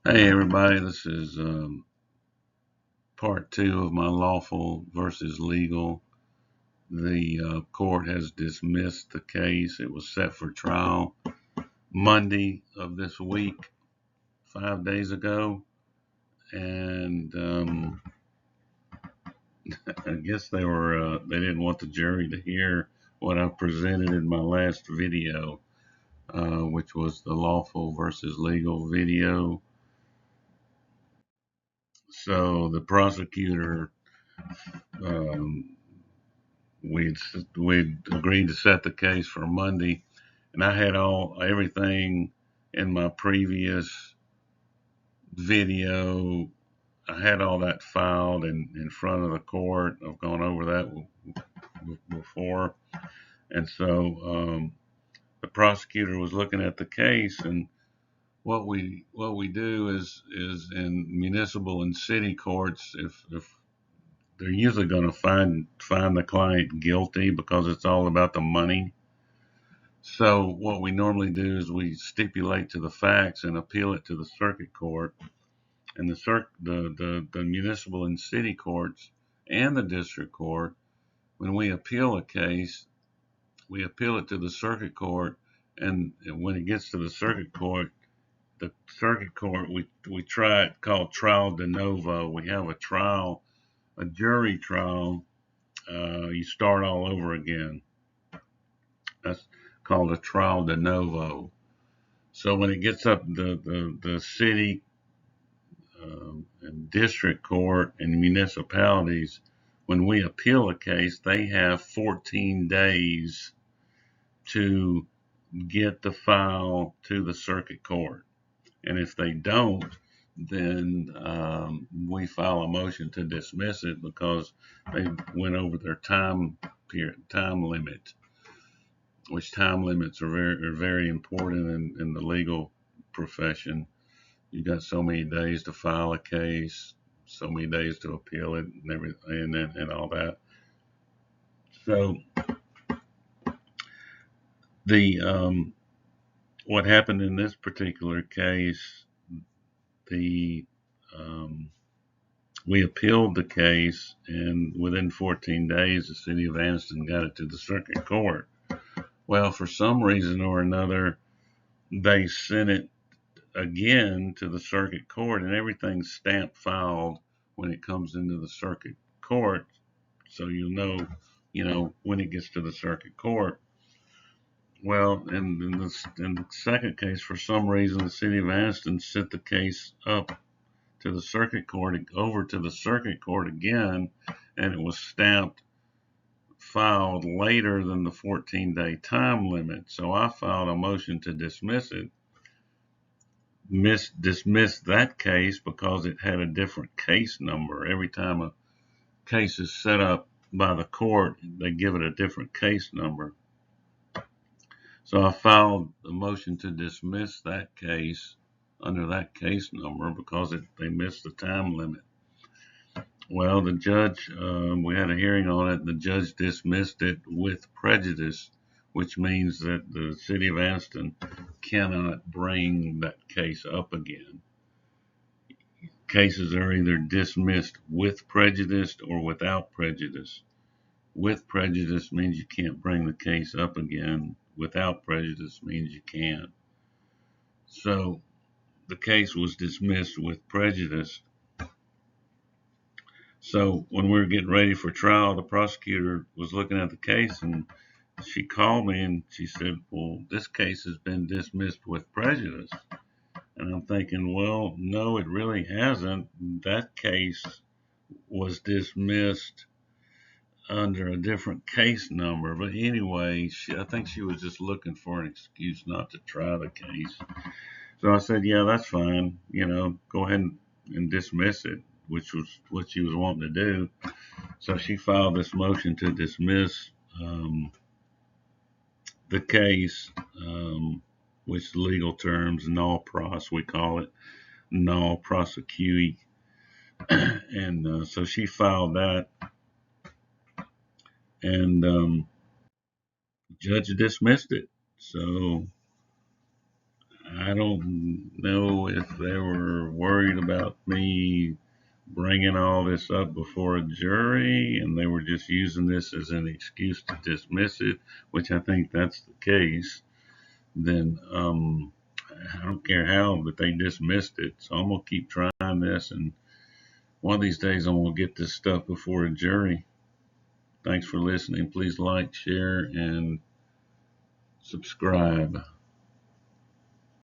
Hey everybody, this is part two of my lawful versus legal. The court has dismissed the case. It was set for trial Monday of this week, 5 days ago, and I guess they didn't want the jury to hear what I presented in my last video, which was the lawful versus legal video. So the prosecutor um, we'd agreed to set the case for Monday, and I had everything in my previous video. I had all that filed in front of the court. I've gone over that before, and so the prosecutor was looking at the case, and what we do is in municipal and city courts, if they're usually going to find the client guilty because it's all about the money. So what we normally do is we stipulate to the facts and appeal it to the circuit court, and the municipal and city courts and the district court. When we appeal a case, we appeal it to the circuit court, and when it gets to the circuit court, we try it called trial de novo. We have a jury trial. You start all over again. That's called a trial de novo. So when it gets up the city and district court and municipalities, when we appeal a case, they have 14 days to get the file to the circuit court. And if they don't, then we file a motion to dismiss it because they went over their time limit, which time limits are very important in the legal profession. You got so many days to file a case, so many days to appeal it, and everything, and all that. So the what happened in this particular case, the um, we appealed the case, and within 14 days, the city of Anniston got it to the circuit court. Well, for some reason or another, they sent it again to the circuit court, and everything's stamp filed when it comes into the circuit court, so you know when it gets to the circuit court. Well, in the second case, for some reason, the city of Anniston sent the case up to the circuit court, over to the circuit court again, and it was stamped filed later than the 14-day time limit. So I filed a motion to dismiss it, dismissed that case because it had a different case number. Every time a case is set up by the court, they give it a different case number. So I filed a motion to dismiss that case under that case number because they missed the time limit. Well, the judge, we had a hearing on it. The judge dismissed it with prejudice, which means that the city of Anniston cannot bring that case up again. Cases are either dismissed with prejudice or without prejudice. With prejudice means you can't bring the case up again. Without prejudice means you can. So the case was dismissed with prejudice. So when we were getting ready for trial, the prosecutor was looking at the case, and she called me and she said, "Well, this case has been dismissed with prejudice." And I'm thinking, well, no, it really hasn't. That case was dismissed under a different case number. But anyway, I think she was just looking for an excuse not to try the case. So I said, yeah, that's fine. Go ahead and dismiss it, which was what she was wanting to do. So she filed this motion to dismiss the case, which legal terms, null pros, we call it, null prosecute. And so she filed that, and the judge dismissed it. So I don't know if they were worried about me bringing all this up before a jury and they were just using this as an excuse to dismiss it, which I think that's the case. Then I don't care how, but they dismissed it. So I'm gonna keep trying this, and one of these days I'm gonna get this stuff before a jury. Thanks for listening. Please like, share, and subscribe.